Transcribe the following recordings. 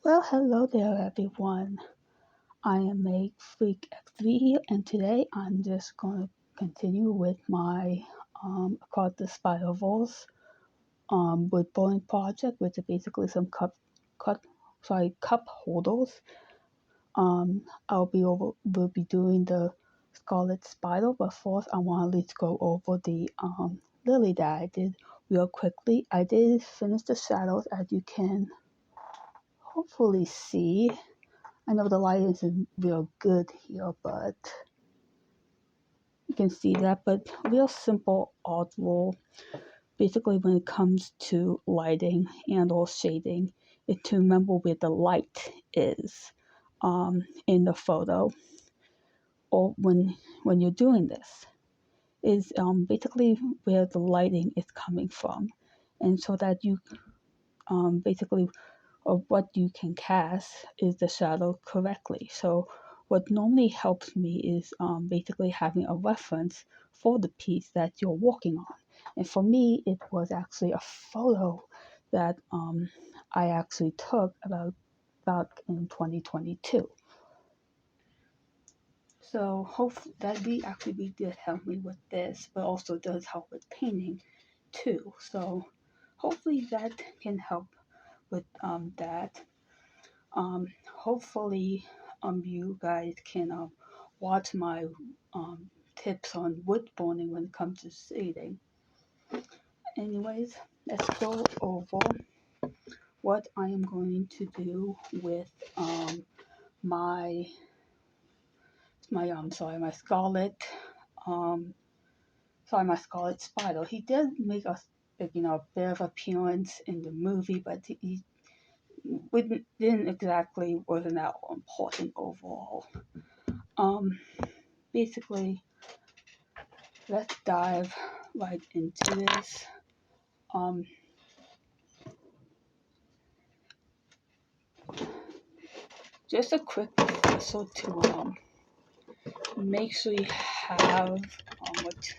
Well, hello there, everyone. I am Meg Freak X3 here, and today I'm just going to continue with my called the Spider-Verse wood bowling project, which is basically some cup holders. Will be doing the Scarlet Spider, but first I want to at least go over the lily that I did real quickly. I did finish the shadows, as you can hopefully see. I know the light isn't real good here, but you can see that. But real simple art rule, basically when it comes to lighting and or shading, is to remember where the light is in the photo, or when you're doing this, is basically where the lighting is coming from, and so that you basically of what you can cast is the shadow correctly. So what normally helps me is basically having a reference for the piece that you're working on. And for me, it was actually a photo that I actually took about back in 2022. So hopefully that actually did help me with this, but also does help with painting too. So hopefully that can help with that. Hopefully, you guys can watch my tips on wood burning when it comes to shading. Anyways, let's go over what I am going to do with my my Scarlet um my Scarlet Spider. He did make a bit of appearance in the movie, but he didn't exactly wasn't that important overall. Um, Basically, let's dive right into this. Um, just a quick so to make sure you have what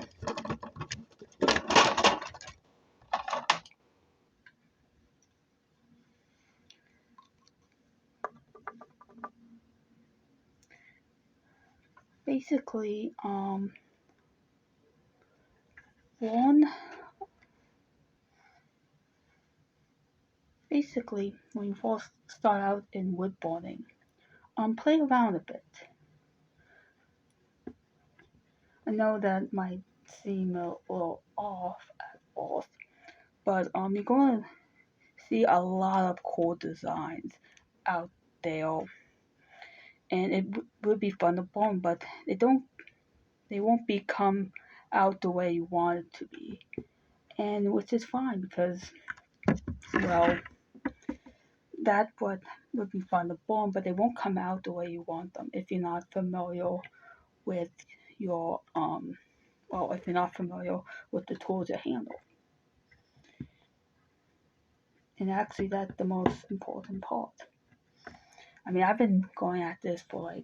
basically one basically when you first start out in wood burning, play around a bit. I know that might seem a little off at first, but you're going to see a lot of cool designs out there, and it would be fun to burn, but they won't become out the way you want it to be, and which is fine because, well, that would be fun to burn, but they won't come out the way you want them if you're not familiar with your if you're not familiar with the tools you handle. And actually, that's the most important part. I mean, I've been going at this for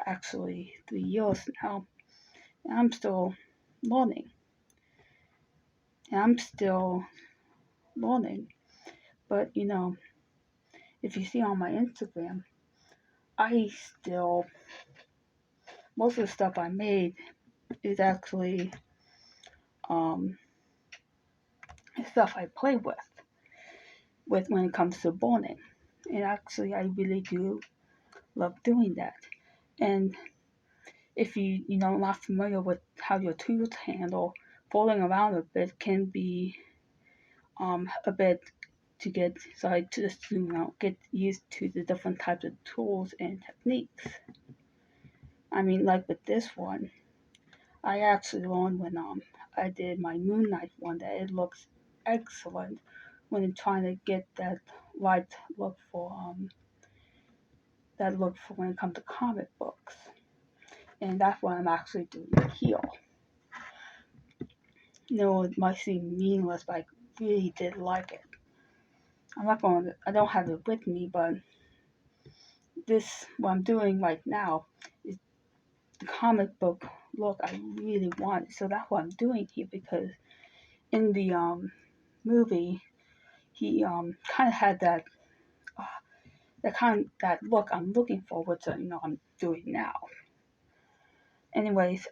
actually 3 years now, and I'm still learning. And I'm still learning. But if you see on my Instagram, I still most of the stuff I made is actually um, stuff I play with when it comes to burning. And actually, I really do love doing that. And if not familiar with how your tools handle, fooling around a bit can be a bit to get sorry to just get used to the different types of tools and techniques. I mean, like with this one, I actually learned when I did my Moon Knight one that it looks excellent when I'm trying to get that right look for when it comes to comic books, and that's what I'm actually doing here. It might seem meaningless, but I really did like it. I don't have it with me, but what I'm doing right now is the comic book look I really want. So that's what I'm doing here because in the movie, he kind of had that. that look I'm looking for, which I'm doing now. Anyways,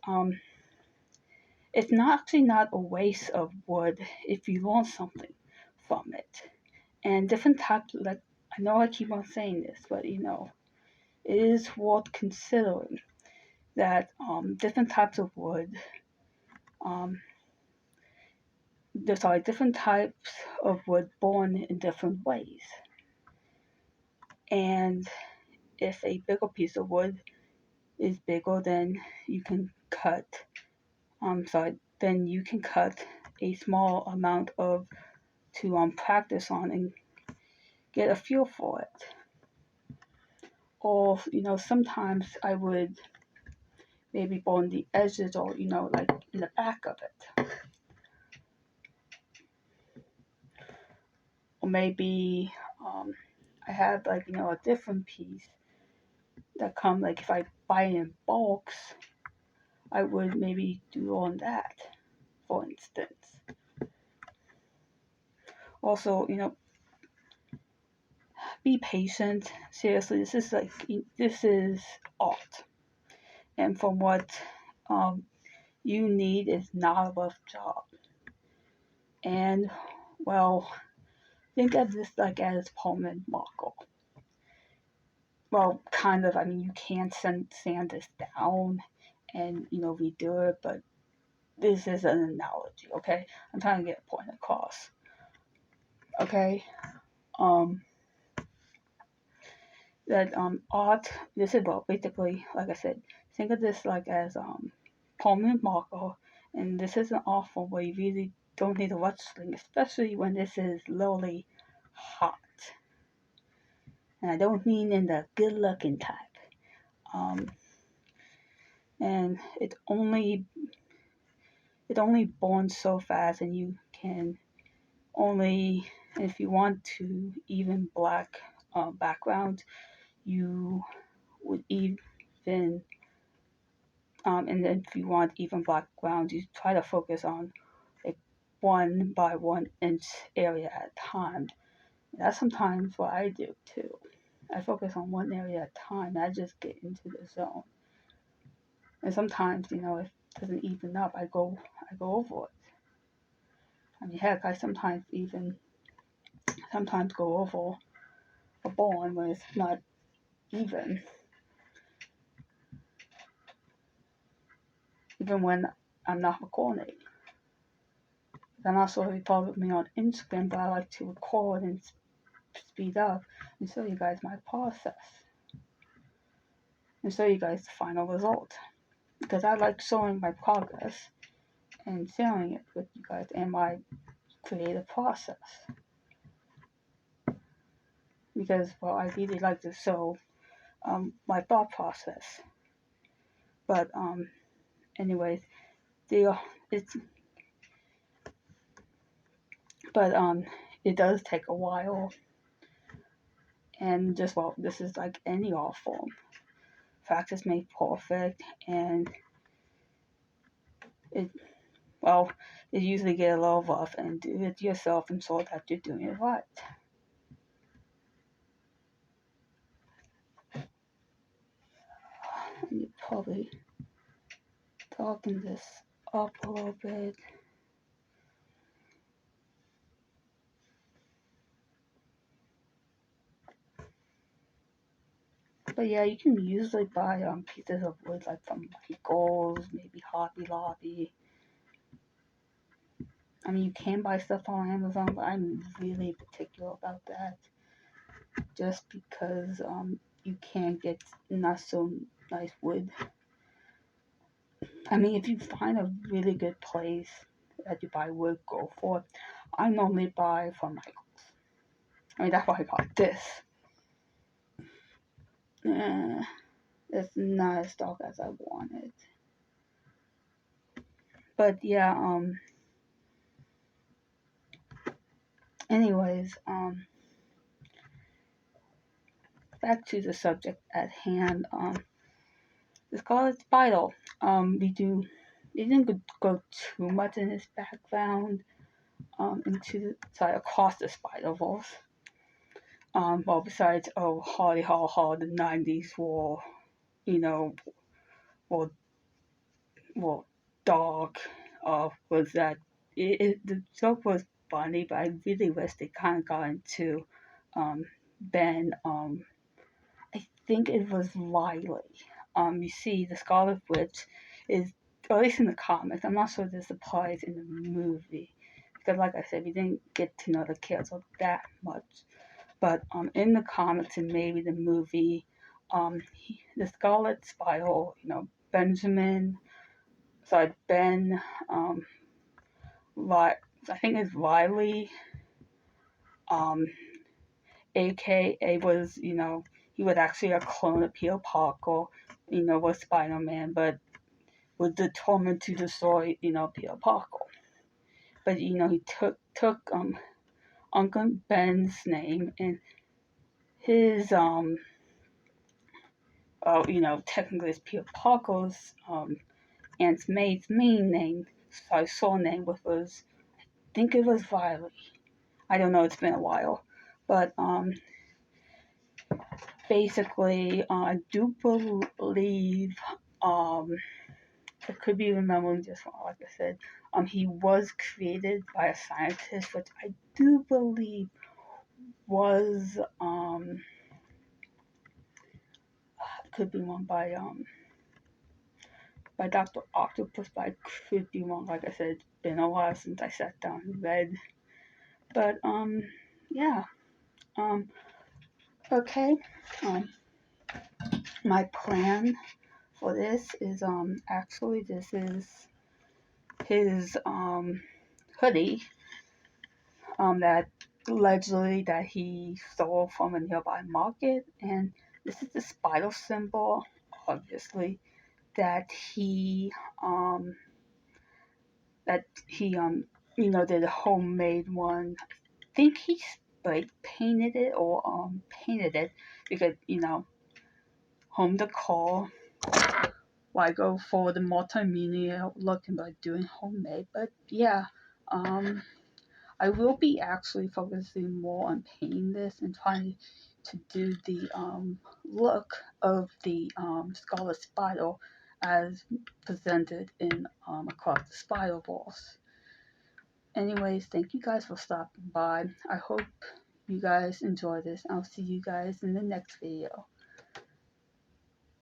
it's actually not a waste of wood if you learn something from it. And different types, like I know I keep on saying this, but it is worth considering that different types of wood, different types of wood born in different ways. And if a bigger piece of wood is bigger, then you can cut. Then you can cut a small amount of to practice on and get a feel for it. Or sometimes I would maybe bone the edges, or like in the back of it. Or maybe I have like a different piece that come, like if I buy it in bulks, I would maybe do on that, for instance. Also, be patient. Seriously, this is art, and from what you need is not a rough job. And well, think of this like as permanent marker. Well, kind of. I mean, you can sand this down and redo it, but this is an analogy, okay? I'm trying to get a point across. Okay? That art, this is, well, basically, like I said, think of this like as permanent marker, and this is an art form where you really don't need a rush string, especially when this is literally hot. And I don't mean in the good looking type. And it only burns so fast, and you can only, if you want to even black background, you would even and then if you want even background, you try to focus on like 1 by 1 inch area at a time. That's sometimes what I do too. I focus on one area at a time, and I just get into the zone. And sometimes, if it doesn't even up, I go over it. I mean, heck, I sometimes go over a bone when it's not even when I'm not recording. I'm not sure if you follow me on Instagram, but I like to record and speed up and show you guys my process and show you guys the final result, because I like showing my progress and sharing it with you guys and my creative process, because I really like to show my thought process. But anyways, it's but it does take a while, and just this is like any art form. Practice makes perfect, and it usually get a little rough, and do it yourself and so that you're doing it right. And you're probably talking this up a little bit. But yeah, you can usually buy pieces of wood like from Michaels, maybe Hobby Lobby. I mean, you can buy stuff on Amazon, but I'm really particular about that, just because you can get not so nice wood. I mean, if you find a really good place that you buy wood, go for it. I normally buy from Michaels. I mean, that's why I got this. It's not as dark as I wanted. But yeah, anyways, back to the subject at hand. The Scarlet Spider. We didn't go too much in his background, across the Spider-Verse. Well, besides, oh, Hardy Hall Hall, the 90s were, you know, were, were dark, was that the joke was funny, but I really wish they kind of got into Ben. I think it was Riley. You see, the Scarlet Witch is, or at least in the comics. I'm not sure this applies in the movie because, like I said, we didn't get to know the character that much. But in the comics and maybe the movie, the Scarlet Spider, Benjamin, sorry, Ben, um, I think it's Riley, um, aka was, he was actually a clone of Peter Parker, was Spider-Man, but was determined to destroy, Peter Parker. But, he took Uncle Ben's name and his, technically it's Peter Parker's, Aunt May's main name, sorry, surname, which was, I think it was Riley. I don't know, it's been a while. But, basically, I do believe, I could be remembering just wrong, like I said, he was created by a scientist, which I do believe was, could be wrong by Dr. Octopus, but I could be wrong. Like I said, it's been a while since I sat down and read. But yeah. Okay. Um, my plan for this is actually this is his hoodie that allegedly that he stole from a nearby market, and this is the spider symbol, obviously, that he um did a homemade one. I think he spray painted it or painted it because home decor. Why go for the multimedia look by doing homemade? But yeah, um, I will be actually focusing more on painting this and trying to do the look of the Scarlet Spider as presented in Across the Spider-Verse. Anyways, thank you guys for stopping by. I hope you guys enjoy this. I'll see you guys in the next video.